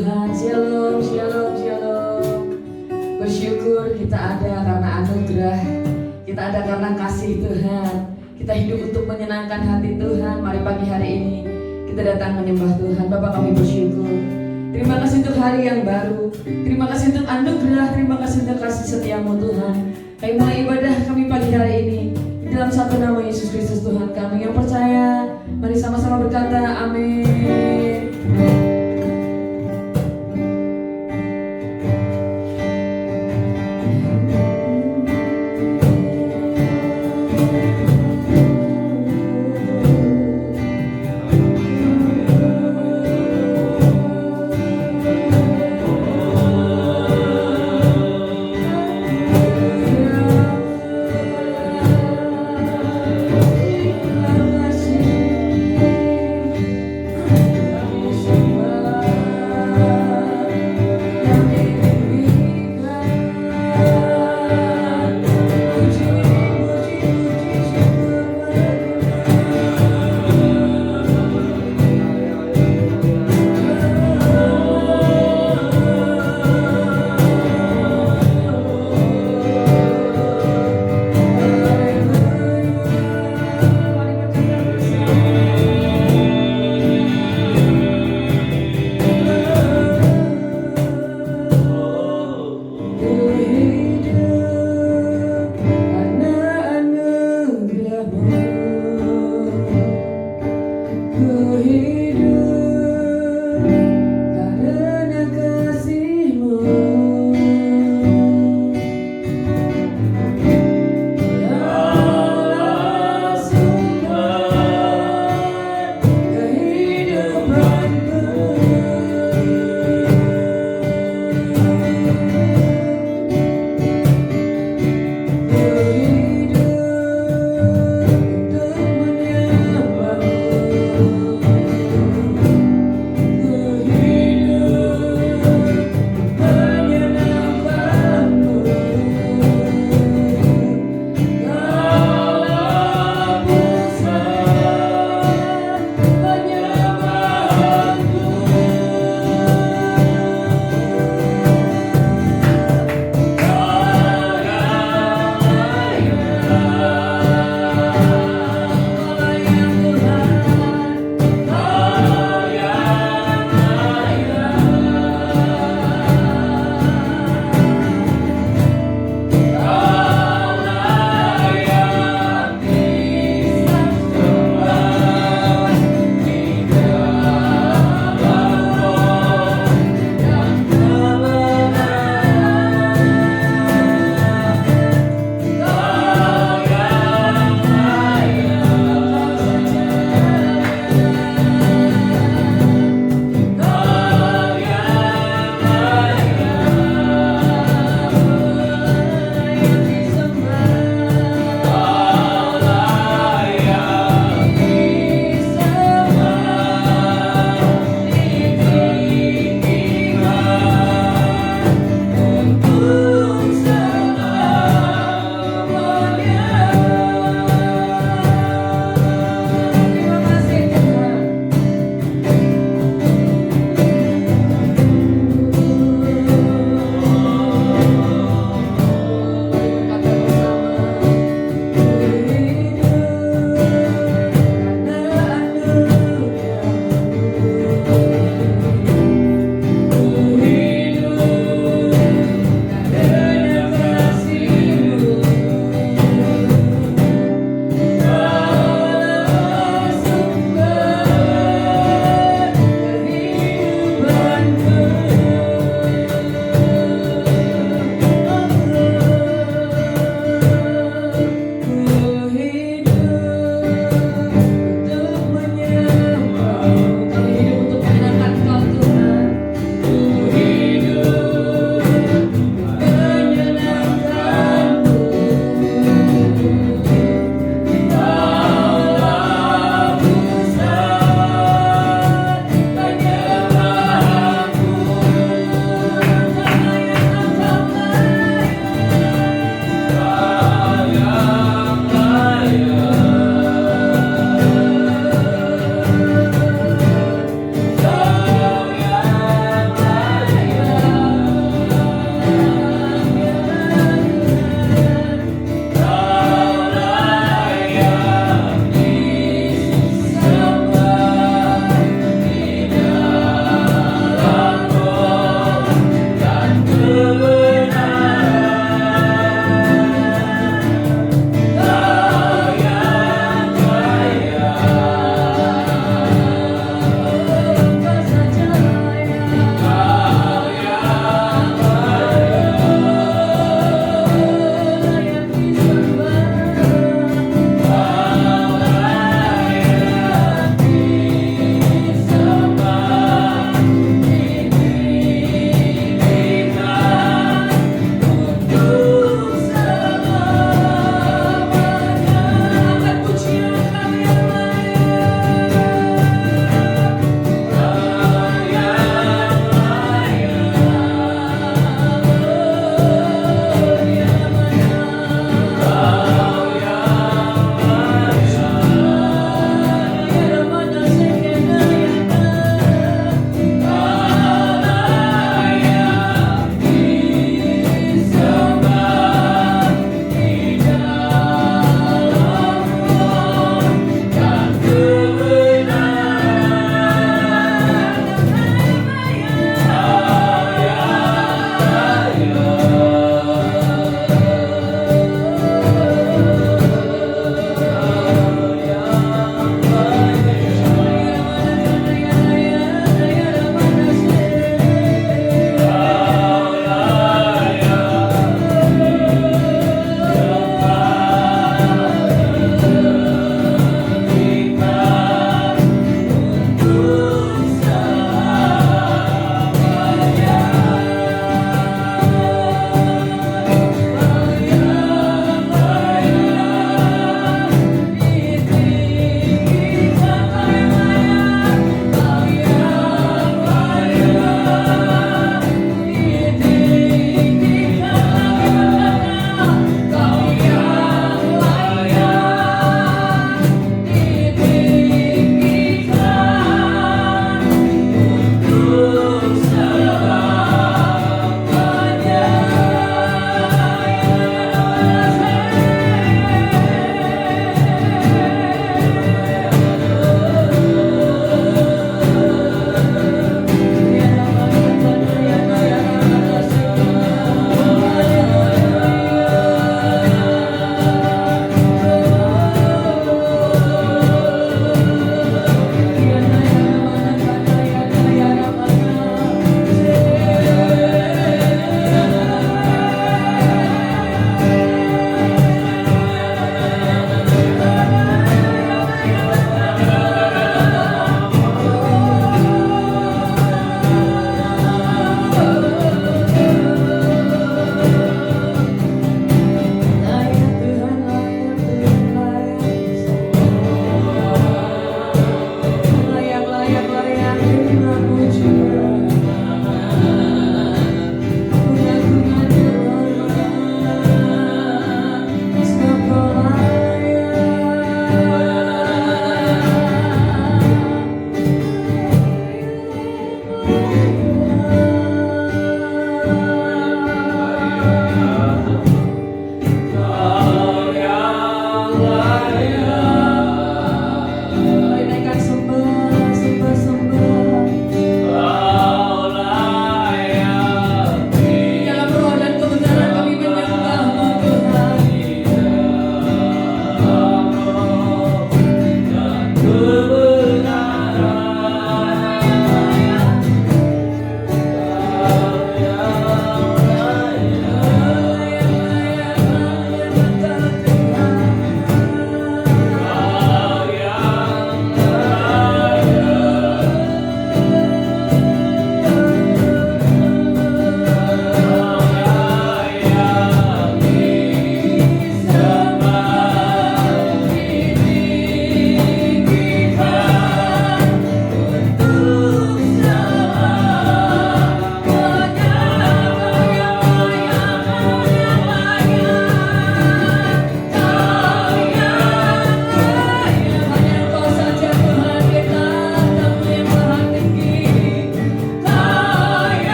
Tuhan. Shalom, shalom, shalom. Bersyukur kita ada karena anugerah, kita ada karena kasih Tuhan. Kita hidup untuk menyenangkan hati Tuhan. Mari pagi hari ini kita datang menyembah Tuhan. Bapa, kami bersyukur. Terima kasih untuk hari yang baru. Terima kasih untuk anugerah. Terima kasih untuk kasih setiamu Tuhan. Kami mulai ibadah kami pagi hari ini di dalam satu nama Yesus Kristus Tuhan kami. Yang percaya, mari sama-sama berkata amin.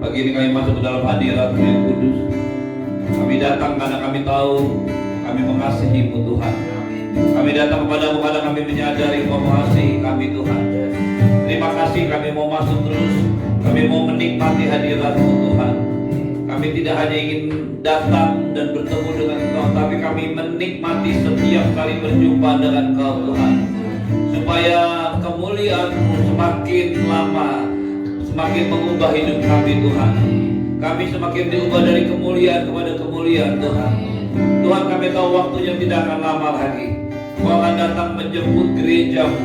Pagi ini kami masuk ke dalam hadirat-Mu yang kudus. Kami datang karena kami tahu kami mengasihi-Mu Tuhan. Kami datang kepada-Mu karena kami menyadari Engkau mengasihi kami Tuhan. Terima kasih, kami mau masuk terus. Kami mau menikmati hadirat-Mu Tuhan. Kami tidak hanya ingin datang dan bertemu dengan Engkau, tapi kami menikmati setiap kali berjumpa dengan Engkau Tuhan. Supaya kemuliaan-Mu semakin lama semakin mengubah hidup kami Tuhan. Kami semakin diubah dari kemuliaan kepada kemuliaan Tuhan. Tuhan, kami tahu waktunya tidak akan lama lagi. Kau akan datang menjemput gereja-Mu,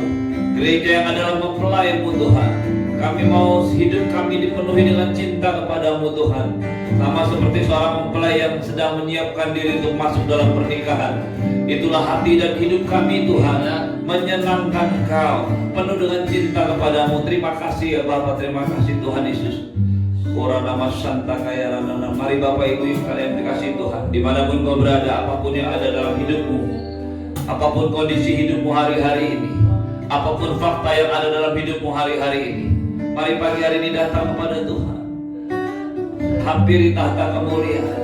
gereja yang adalah mempelai-Mu Tuhan. Kami mau hidup kami dipenuhi dengan cinta kepada-Mu Tuhan. Sama seperti seorang mempelai yang sedang menyiapkan diri untuk masuk dalam pernikahan. Itulah hati dan hidup kami Tuhan, menyenangkan Engkau, penuh dengan cinta kepada-Mu. Terima kasih ya Bapa, terima kasih Tuhan Yesus. Ora nama Santa Kaya Rana. Mari Bapak Ibu yang kalian dikasih Tuhan, dimanapun kau berada, apapun yang ada dalam hidupmu, apapun kondisi hidupmu hari-hari ini, apapun fakta yang ada dalam hidupmu hari-hari ini, mari pagi hari ini datang kepada Tuhan. Hampiri tahta kemuliaan,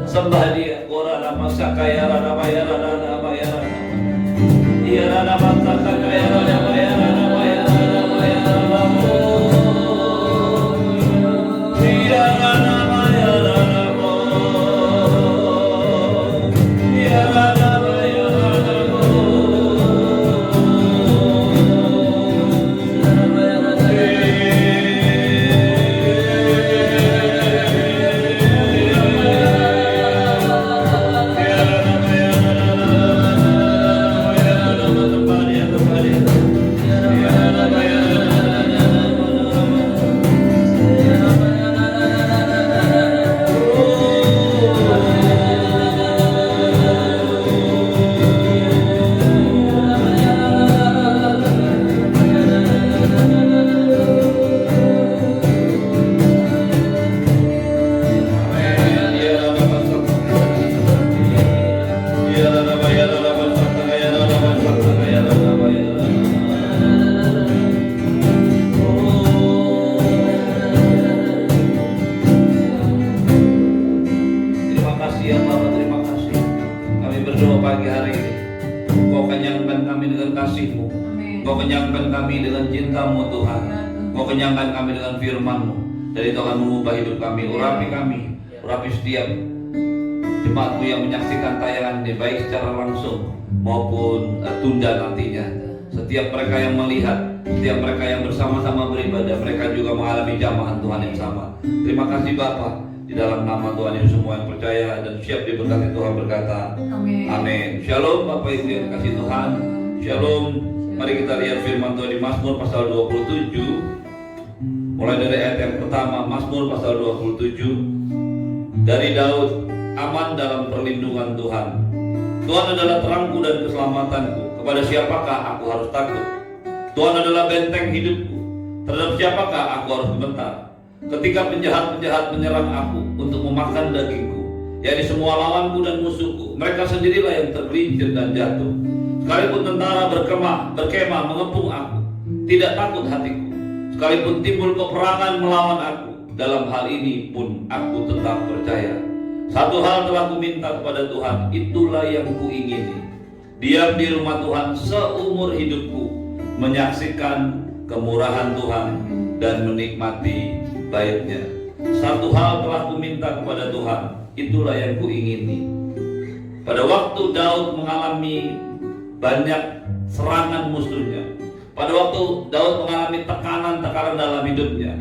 sembah Dia. Ora nama Sakaya Rana Maya Rana Maya Rana. Iya Rana Santa Kaya Rana Maya Rana Maya Rana Maya Rana. Iya Rana Maya Rana. Iya Rana Maya Rana. Kau kenyangkan kami dengan cinta-Mu Tuhan. Kau kenyangkan kami dengan firman-Mu. Dan itu akan mengubah hidup kami. Urapi kami, urapi setiap jemaat-Mu yang menyaksikan tayangan ini, baik secara langsung maupun tunda nantinya. Setiap mereka yang melihat, setiap mereka yang bersama-sama beribadah, mereka juga mengalami jamahan Tuhan yang sama. Terima kasih Bapa. Di dalam nama Tuhan Yesus, semua yang percaya dan siap diberkati Tuhan berkata amin. Amin. Shalom Bapak Ibu yang kasih Tuhan. Shalom. Mari kita lihat firman Tuhan di Mazmur pasal 27. Mulai dari ayat yang pertama, Mazmur pasal 27. Dari Daud, aman dalam perlindungan Tuhan. Tuhan adalah terangku dan keselamatanku. Kepada siapakah aku harus takut? Tuhan adalah benteng hidupku. Terhadap siapakah aku harus gemetar? Ketika penjahat-penjahat menyerang aku untuk memakan dagingku, yakni semua lawanku dan musuhku, mereka sendirilah yang tergelincir dan jatuh. Sekalipun tentara berkemah mengepung aku, tidak takut hatiku. Sekalipun timbul peperangan melawan aku, dalam hal ini pun aku tetap percaya. Satu hal telah kuminta kepada Tuhan, itulah yang kuingini. Diam di rumah Tuhan seumur hidupku, menyaksikan kemurahan Tuhan dan menikmati baitnya. Satu hal telah kuminta kepada Tuhan, itulah yang kuingini. Pada waktu Daud mengalami banyak serangan musuhnya, pada waktu Daud mengalami tekanan-tekanan dalam hidupnya,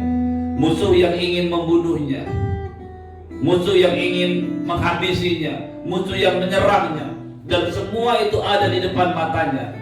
musuh yang ingin membunuhnya, musuh yang ingin menghabisinya, musuh yang menyerangnya, dan semua itu ada di depan matanya.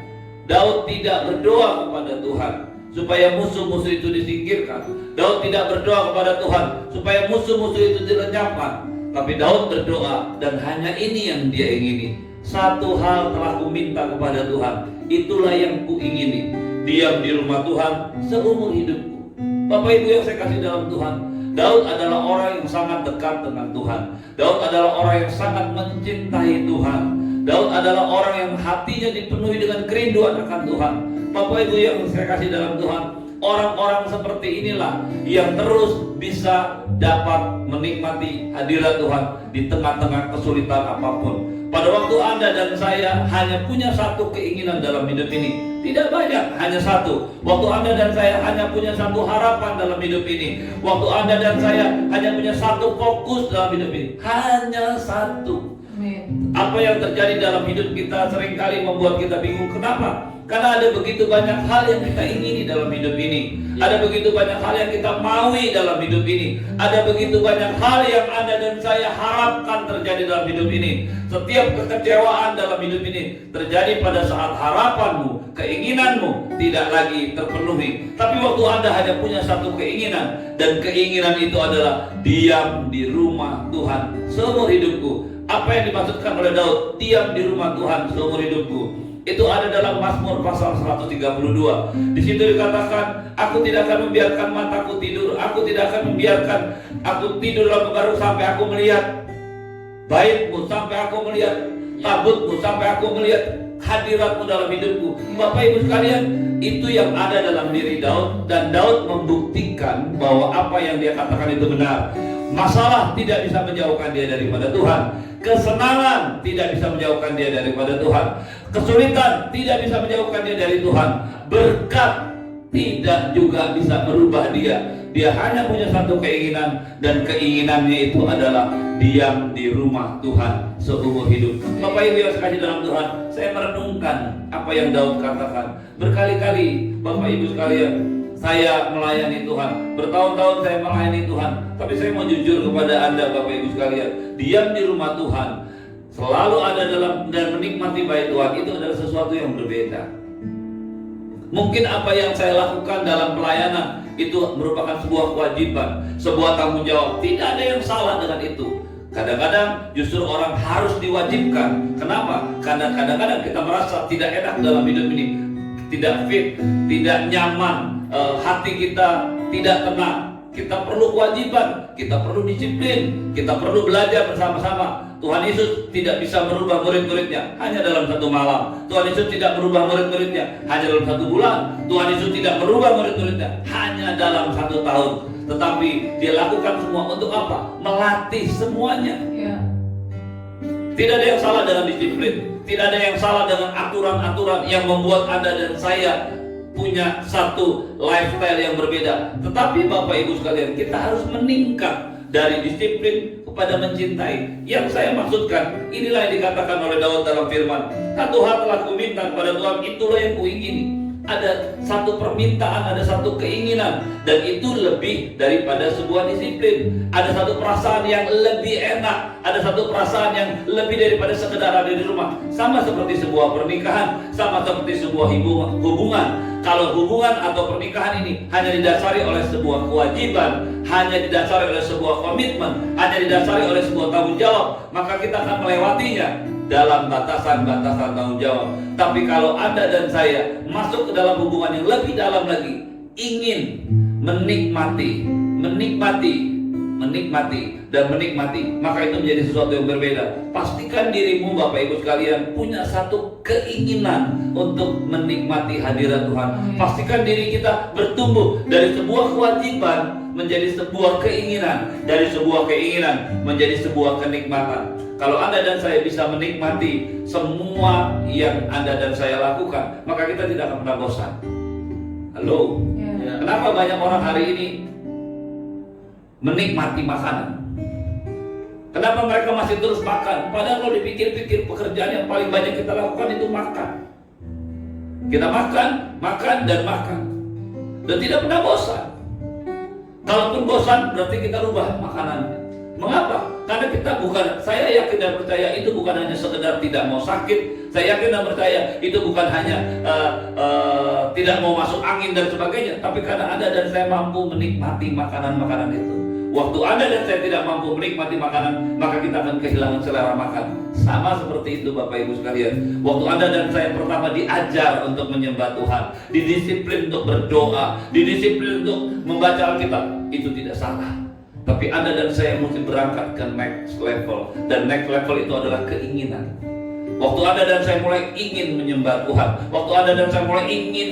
Daud tidak berdoa kepada Tuhan supaya musuh-musuh itu disingkirkan. Daud tidak berdoa kepada Tuhan supaya musuh-musuh itu dilenyapkan. Tapi Daud berdoa, dan hanya ini yang dia ingini. Satu hal telah kuminta kepada Tuhan, itulah yang kuingini. Diam di rumah Tuhan seumur hidupku. Bapak Ibu yang saya kasih dalam Tuhan, Daud adalah orang yang sangat dekat dengan Tuhan. Daud adalah orang yang sangat mencintai Tuhan. Daud adalah orang yang hatinya dipenuhi dengan kerinduan akan Tuhan. Bapak Ibu yang saya kasih dalam Tuhan, Orang-orang seperti inilah yang terus bisa dapat menikmati hadirat Tuhan di tengah-tengah kesulitan apapun. Pada waktu Anda dan saya hanya punya satu keinginan dalam hidup ini. Tidak banyak, hanya satu. Waktu Anda dan saya hanya punya satu harapan dalam hidup ini. Waktu Anda dan saya hanya punya satu fokus dalam hidup ini. Hanya satu. Amin. Apa yang terjadi dalam hidup kita seringkali membuat kita bingung. Kenapa? Karena ada begitu banyak hal yang kita ingini dalam hidup ini. Ada begitu banyak hal yang kita maui dalam hidup ini. Ada begitu banyak hal yang Anda dan saya harapkan terjadi dalam hidup ini. Setiap kekecewaan dalam hidup ini terjadi pada saat harapanmu, keinginanmu tidak lagi terpenuhi. Tapi waktu Anda hanya punya satu keinginan, dan keinginan itu adalah diam di rumah Tuhan seumur hidupku. Apa yang dimaksudkan oleh Daud, diam di rumah Tuhan seumur hidupku, itu ada dalam Mazmur pasal 132. Di situ dikatakan, aku tidak akan membiarkan mataku tidur, aku tidak akan membiarkan aku tidur dalam baru sampai aku melihat baitmu, sampai aku melihat tabutmu, sampai aku melihat hadiratmu dalam hidupku. Bapak Ibu sekalian, itu yang ada dalam diri Daud, dan Daud membuktikan bahwa apa yang dia katakan itu benar. Masalah tidak bisa menjauhkan dia daripada Tuhan. Kesenangan tidak bisa menjauhkan dia daripada Tuhan. Kesulitan tidak bisa menjauhkan dia dari Tuhan. Berkat tidak juga bisa merubah dia. Dia hanya punya satu keinginan, dan keinginannya itu adalah diam di rumah Tuhan seumur hidup. Bapak Ibu yang sekasih dalam Tuhan, saya merenungkan apa yang Daud katakan. Berkali-kali Bapak Ibu sekalian, saya melayani Tuhan, bertahun-tahun saya melayani Tuhan. Tapi saya mau jujur kepada Anda Bapak Ibu sekalian, diam di rumah Tuhan, selalu ada dalam dan menikmati bait Tuhan, itu adalah sesuatu yang berbeda. Mungkin apa yang saya lakukan dalam pelayanan itu merupakan sebuah kewajiban, sebuah tanggung jawab. Tidak ada yang salah dengan itu. Kadang-kadang justru orang harus diwajibkan. Kenapa? Karena kadang-kadang kita merasa tidak enak dalam hidup ini, tidak fit, tidak nyaman, hati kita tidak tenang. Kita perlu kewajiban, kita perlu disiplin, kita perlu belajar bersama-sama. Tuhan Yesus tidak bisa merubah murid-muridnya hanya dalam satu malam. Tuhan Yesus tidak merubah murid-muridnya hanya dalam satu bulan. Tuhan Yesus tidak merubah murid-muridnya hanya dalam satu tahun. Tetapi dia lakukan semua untuk apa? Melatih semuanya. Tidak ada yang salah dengan disiplin. Tidak ada yang salah dengan aturan-aturan yang membuat Anda dan saya punya satu lifestyle yang berbeda. Tetapi Bapak Ibu sekalian, kita harus meningkat dari disiplin kepada mencintai. Yang saya maksudkan, inilah yang dikatakan oleh Daud dalam firman, satu hal telah kuminta kepada Tuhan, itulah yang kuingini. Ada satu permintaan, ada satu keinginan, dan itu lebih daripada sebuah disiplin. Ada satu perasaan yang lebih enak, ada satu perasaan yang lebih daripada sekedar ada di rumah. Sama seperti sebuah pernikahan, sama seperti sebuah hubungan. Kalau hubungan atau pernikahan ini hanya didasari oleh sebuah kewajiban, hanya didasari oleh sebuah komitmen, hanya didasari oleh sebuah tanggung jawab, maka kita akan melewatinya dalam batasan-batasan tanggung jawab. Tapi kalau Anda dan saya masuk ke dalam hubungan yang lebih dalam lagi, ingin menikmati, maka itu menjadi sesuatu yang berbeda. Pastikan dirimu Bapak Ibu sekalian punya satu keinginan untuk menikmati hadirat Tuhan. Pastikan diri kita bertumbuh dari sebuah kewajiban menjadi sebuah keinginan, dari sebuah keinginan menjadi sebuah kenikmatan. Kalau Anda dan saya bisa menikmati semua yang Anda dan saya lakukan, maka kita tidak akan pernah bosan. Halo? Kenapa banyak orang hari ini menikmati makanan? Kenapa mereka masih terus makan? Padahal kalau dipikir-pikir, pekerjaan yang paling banyak kita lakukan itu makan. Kita makan, dan tidak pernah bosan. Kalaupun bosan, berarti kita rubah makanan. Mengapa? Karena kita saya yakin dan percaya itu bukan hanya sekedar tidak mau sakit. Saya yakin dan percaya itu bukan hanya tidak mau masuk angin dan sebagainya. Tapi karena Anda dan saya mampu menikmati makanan-makanan itu. Waktu Anda dan saya tidak mampu menikmati makanan, maka kita akan kehilangan selera makan. Sama seperti itu Bapak Ibu sekalian. Waktu Anda dan saya pertama diajar untuk menyembah Tuhan, didisiplin untuk berdoa, didisiplin untuk membaca Alkitab, itu tidak salah. Tapi Anda dan saya mesti berangkat ke next level. Dan next level itu adalah keinginan. Waktu Anda dan saya mulai ingin menyembah Tuhan, waktu Anda dan saya mulai ingin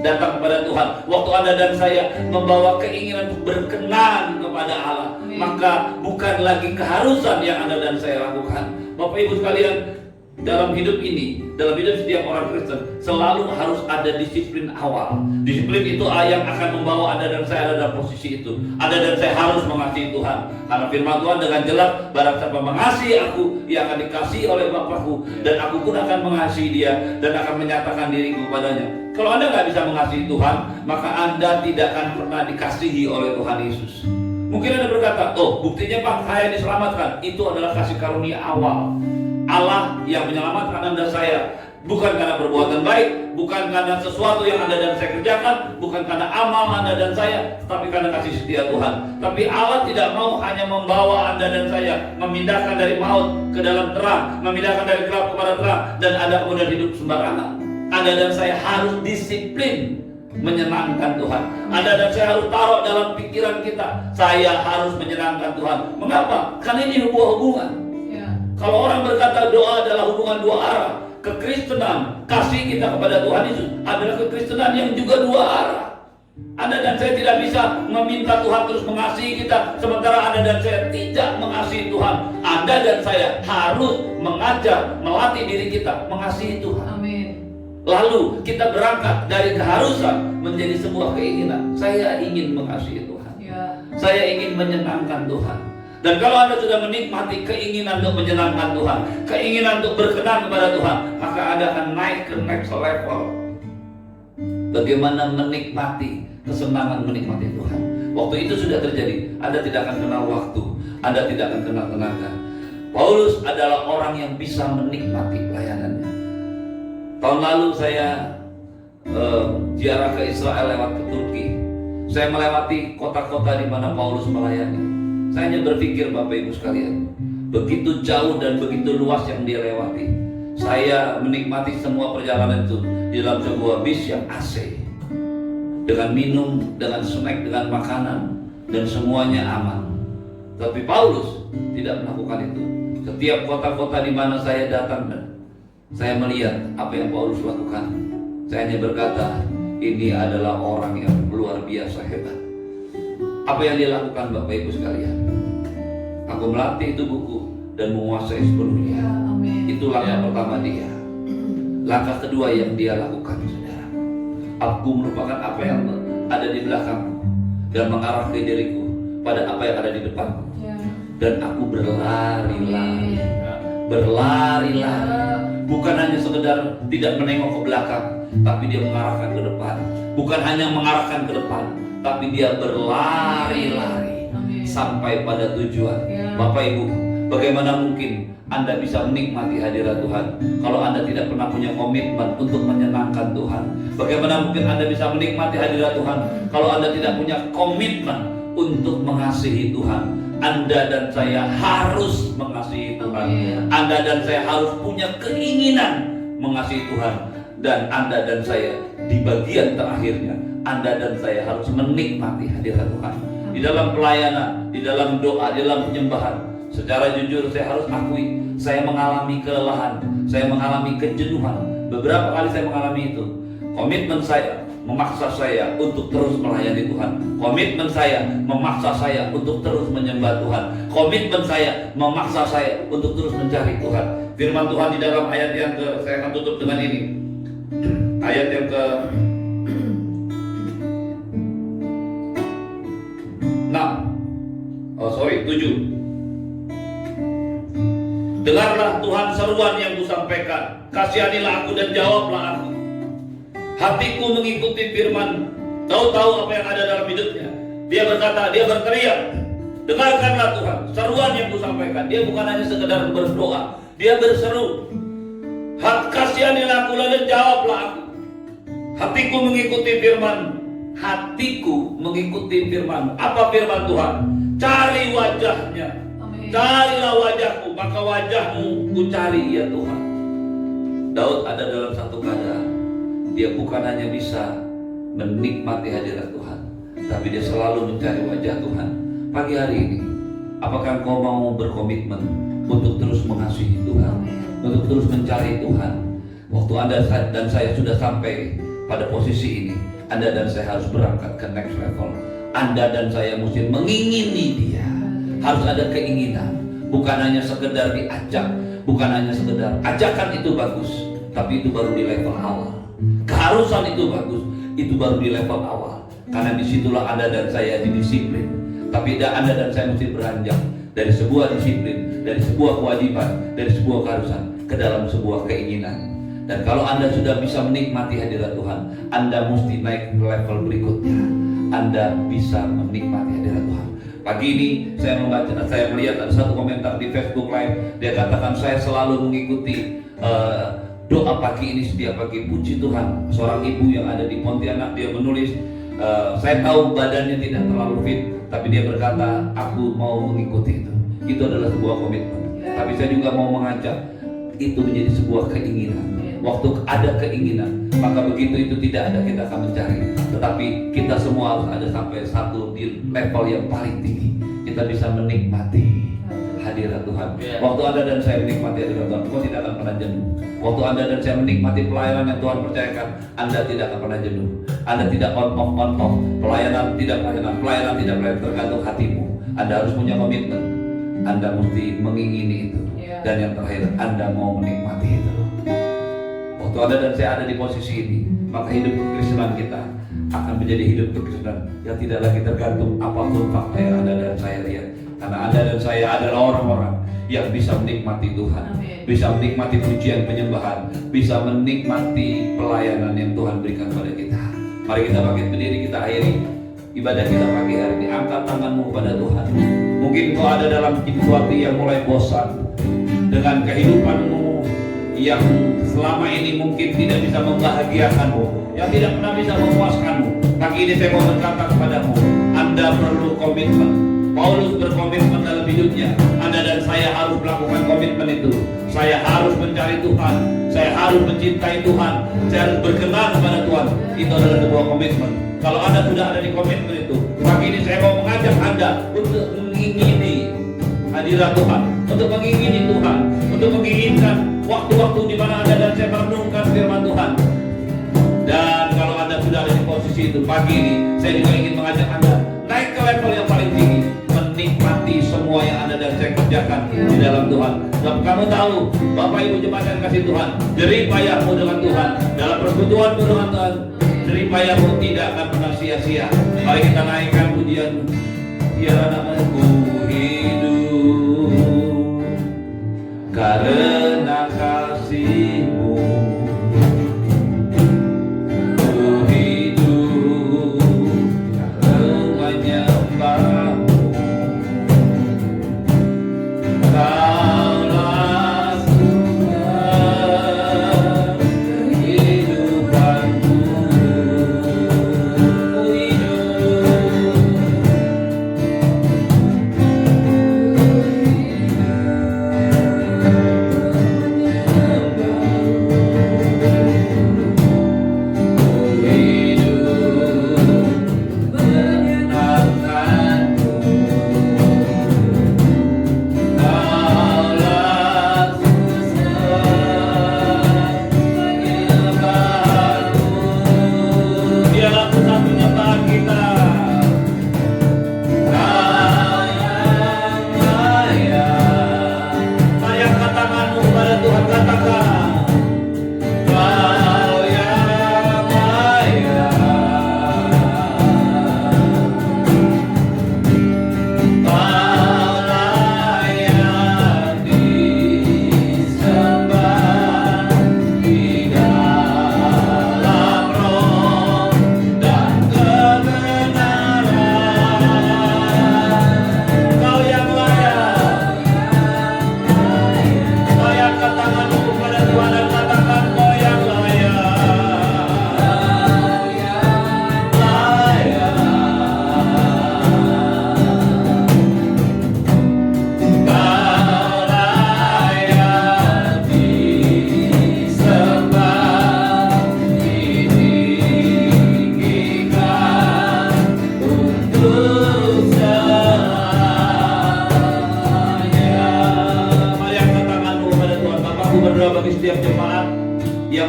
datang kepada Tuhan, waktu Anda dan saya membawa keinginan untuk berkenan kepada Allah, maka bukan lagi keharusan yang Anda dan saya lakukan. Bapak Ibu sekalian, dalam hidup ini, dalam hidup setiap orang Kristen selalu harus ada disiplin awal. Disiplin itu yang akan membawa Anda dan saya ada dalam posisi itu. Anda dan saya harus mengasihi Tuhan, karena firman Tuhan dengan jelas, barang siapa mengasihi aku, ia akan dikasihi oleh Bapakku, dan aku pun akan mengasihi dia dan akan menyatakan diriku padanya. Kalau Anda nggak bisa mengasihi Tuhan, maka Anda tidak akan pernah dikasihi oleh Tuhan Yesus. Mungkin Anda berkata, oh buktinya Pak, saya diselamatkan. Itu adalah kasih karunia awal. Allah yang menyelamatkan Anda saya bukan karena perbuatan baik, bukan karena sesuatu yang Anda dan saya kerjakan, bukan karena amal Anda dan saya, tetapi karena kasih setia Tuhan. Tapi Allah tidak mau hanya membawa Anda dan saya memindahkan dari maut ke dalam terang, memindahkan dari gelap kepada terang, dan Anda kemudian hidup sembarangan. Anda dan saya harus disiplin menyenangkan Tuhan. Anda dan saya harus taruh dalam pikiran kita, saya harus menyenangkan Tuhan. Mengapa? Karena ini sebuah hubungan. Kalau orang berkata doa adalah hubungan dua arah, kekristenan, kasih kita kepada Tuhan Yesus adalah kekristenan yang juga dua arah. Anda dan saya tidak bisa meminta Tuhan terus mengasihi kita, sementara Anda dan saya tidak mengasihi Tuhan. Anda dan saya harus mengajar, melatih diri kita mengasihi Tuhan. Amin. Lalu kita berangkat dari keharusan menjadi sebuah keinginan. Saya ingin mengasihi Tuhan. Saya ingin menyenangkan Tuhan. Dan kalau Anda sudah menikmati keinginan untuk menyenangkan Tuhan, keinginan untuk berkenan kepada Tuhan, maka Anda akan naik ke next level. Bagaimana menikmati kesenangan menikmati Tuhan. Waktu itu sudah terjadi, Anda tidak akan kenal waktu, Anda tidak akan kenal tenaga. Paulus adalah orang yang bisa menikmati pelayanannya. Tahun lalu saya ziarah ke Israel lewat ke Turki. Saya melewati kota-kota di mana Paulus melayani. Saya hanya berpikir, Bapak Ibu sekalian, begitu jauh dan begitu luas yang dia lewati. Saya menikmati semua perjalanan itu di dalam sebuah bis yang AC, dengan minum, dengan snack, dengan makanan, dan semuanya aman. Tapi Paulus tidak melakukan itu. Setiap kota-kota di mana saya datang, saya melihat apa yang Paulus lakukan. Saya hanya berkata, ini adalah orang yang luar biasa hebat. Apa yang dia lakukan, Bapak Ibu sekalian? Aku melatih tubuhku dan menguasai sepenuhnya. Itu langkah pertama dia. Langkah kedua yang dia lakukan, saudara, aku melupakan apa yang ada di belakangku dan mengarah ke diriku pada apa yang ada di depanku. Dan aku berlari-lari. Berlari-lari. Bukan hanya sekedar tidak menengok ke belakang, tapi dia mengarahkan ke depan. Bukan hanya mengarahkan ke depan, tapi dia berlari-lari sampai pada tujuan. Bapak Ibu, bagaimana mungkin Anda bisa menikmati hadirat Tuhan kalau Anda tidak pernah punya komitmen untuk menyenangkan Tuhan? Bagaimana mungkin Anda bisa menikmati hadirat Tuhan kalau Anda tidak punya komitmen untuk mengasihi Tuhan? Anda dan saya harus mengasihi Tuhan. Anda dan saya harus punya keinginan mengasihi Tuhan. Dan Anda dan saya di bagian terakhirnya, Anda dan saya harus menikmati hadirat Tuhan. Di dalam pelayanan, di dalam doa, di dalam penyembahan, secara jujur saya harus akui, saya mengalami kelelahan, saya mengalami kejenuhan. Beberapa kali saya mengalami itu. Komitmen saya memaksa saya untuk terus melayani Tuhan. Komitmen saya memaksa saya untuk terus menyembah Tuhan. Komitmen saya memaksa saya untuk terus mencari Tuhan. Firman Tuhan di dalam ayat yang saya akan tutup dengan ini. Ayat yang ke 7. Dengarlah Tuhan seruan yang kusampaikan, kasihanilah aku dan jawablah aku. Hatiku mengikuti firman, tahu-tahu apa yang ada dalam hidupnya. Dia berkata, dia berteriak, dengarkanlah Tuhan seruan yang kusampaikan. Dia bukan hanya sekedar berdoa, dia berseru, kasihanilah aku dan jawablah aku. Hatiku mengikuti firman, hatiku mengikuti firman. Apa firman Tuhan? Cari wajahnya. Carilah wajahku, maka wajahmu ku cari, ya Tuhan. Daud ada dalam satu keadaan, dia bukan hanya bisa menikmati hadirat Tuhan, tapi dia selalu mencari wajah Tuhan. Pagi hari ini, apakah engkau mau berkomitmen untuk terus mengasihi Tuhan? untuk terus mencari Tuhan. Waktu Anda dan saya sudah sampai pada posisi ini, Anda dan saya harus berangkat ke next level. Anda dan saya mesti mengingini Dia. Harus ada keinginan, bukan hanya sekedar diajak, bukan hanya sekedar ajakan itu bagus, tapi itu baru di level awal. Keharusan itu bagus, itu baru di level awal. Karena disitulah Anda dan saya didisiplin. Tapi Anda dan saya mesti beranjak dari sebuah disiplin, dari sebuah kewajiban, dari sebuah keharusan ke dalam sebuah keinginan. Dan kalau Anda sudah bisa menikmati hadirat Tuhan, Anda mesti naik ke level berikutnya. Anda bisa menikmati hadirat Tuhan. Pagi ini saya melihat ada satu komentar di Facebook Live. Dia katakan, saya selalu mengikuti doa pagi ini setiap pagi. Puji Tuhan. Seorang ibu yang ada di Pontianak, dia menulis, saya tahu badannya tidak terlalu fit, tapi dia berkata, aku mau mengikuti itu. Itu adalah sebuah komitmen. Tapi saya juga mau mengajak itu menjadi sebuah keinginan. Waktu ada keinginan, maka begitu itu tidak ada, kita akan mencari. Tetapi kita semua harus ada sampai satu di level yang paling tinggi. Kita bisa menikmati hadirat Tuhan. Waktu Anda dan saya menikmati hadirat Tuhan, kau tidak akan pernah jenuh. Waktu Anda dan saya menikmati pelayanan yang Tuhan percayakan, Anda tidak akan pernah jenuh. Anda tidak on off. Pelayanan tidak tergantung hatimu. Anda harus punya komitmen. Anda mesti mengingini itu. Dan yang terakhir, Anda mau menikmati itu. Waktu Anda dan saya ada di posisi ini, maka hidup kekristenan kita akan menjadi hidup kekristenan yang tidak lagi tergantung apapun fakta yang Anda dan saya lihat. Karena Anda dan saya adalah orang-orang yang bisa menikmati Tuhan, bisa menikmati pujian penyembahan, bisa menikmati pelayanan yang Tuhan berikan kepada kita. Mari kita bangkit berdiri, kita akhiri ibadah kita pagi hari ini. Angkat tanganmu kepada Tuhan. Mungkin kau ada dalam situasi yang mulai bosan dengan kehidupanmu yang selama ini mungkin tidak bisa membahagiakanmu, yang tidak pernah bisa memuaskanmu. Pagi ini saya mau berkata kepadamu, Anda perlu komitmen. Paulus berkomitmen dalam hidupnya. Anda dan saya harus melakukan komitmen itu. Saya harus mencari Tuhan, saya harus mencintai Tuhan, saya harus berkenan kepada Tuhan. Itu adalah sebuah komitmen. Kalau Anda sudah ada di komitmen itu, pagi ini saya mau mengajak Anda untuk mengingini hadirat Tuhan, untuk mengingini Tuhan, untuk menginginkan waktu-waktu di mana Anda dan saya merenungkan firman Tuhan. Dan kalau Anda sudah ada di posisi itu, pagi ini saya juga ingin mengajak Anda naik ke level yang paling tinggi, menikmati semua yang Anda dan saya kerjakan di dalam Tuhan. Sebab kamu tahu, Bapak Ibu jemaat yang kasih Tuhan, jerih payahmu dengan Tuhan, dalam persekutuanmu dengan Tuhan, jerih payahmu tidak akan pernah sia-sia. Mari kita naikkan pujian, biar anakku hidup karena kasih-Mu.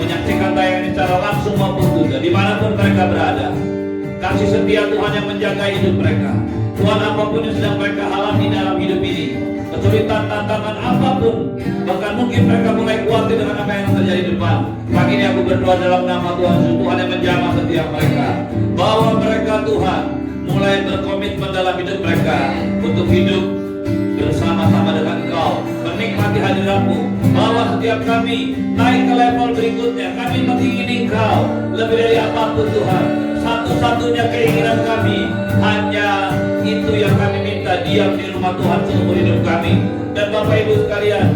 menyaksikan tayangan ini secara langsung maupun tunda, dimanapun mereka berada. Kasih setia Tuhan yang menjaga hidup mereka. Tuhan, apapun yang sedang mereka alami dalam hidup ini, kesulitan, tantangan apapun, bahkan mungkin mereka mulai khawatir dengan apa yang terjadi di depan. Pagi ini aku berdoa dalam nama Tuhan Yesus, Tuhan yang menjamah setiap mereka, bahwa mereka Tuhan mulai berkomitmen dalam hidup mereka untuk hidup bersama-sama dengan Engkau, menikmati hadirat-Mu, bahwa setiap kami naik ke level berikutnya. Kami mengingini Engkau lebih dari apapun Tuhan. Satu-satunya keinginan kami hanya itu yang kami minta, diam di rumah Tuhan seumur hidup kami. Dan Bapak Ibu sekalian,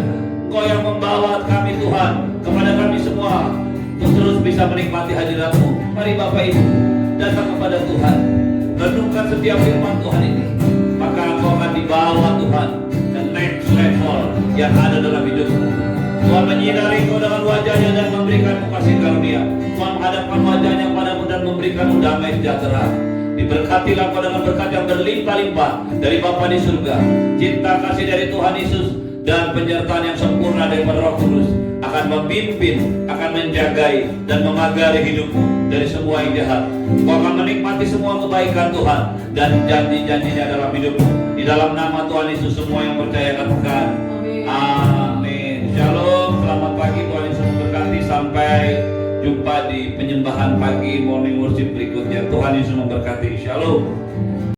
Engkau yang membawa kami Tuhan, kepada kami semua untuk terus bisa menikmati hadirat-Mu. Mari Bapak Ibu datang kepada Tuhan, renungkan setiap firman Tuhan ini, maka engkau akan dibawa Tuhan ke next level yang ada dalam hidupmu. Tuhan menyinari engkau dengan wajahnya dan memberikanmu kasih karunia. Tuhan menghadapkan wajahnya padamu dan memberikanmu damai sejahtera. Diberkatilah engkau dengan berkat yang berlimpah-limpah dari Bapa di surga, cinta kasih dari Tuhan Yesus, dan penyertaan yang sempurna dari Roh Kudus akan memimpin, akan menjagai dan memagari hidupmu dari semua yang jahat. Kau akan menikmati semua kebaikan Tuhan dan janji-janjinya dalam hidupmu. Di dalam nama Tuhan Yesus semua yang percaya katakan amin. Shalom, selamat pagi, Tuhan Yesus memberkati. Sampai jumpa di penyembahan pagi morning worship berikutnya. Tuhan Yesus memberkati. Shalom.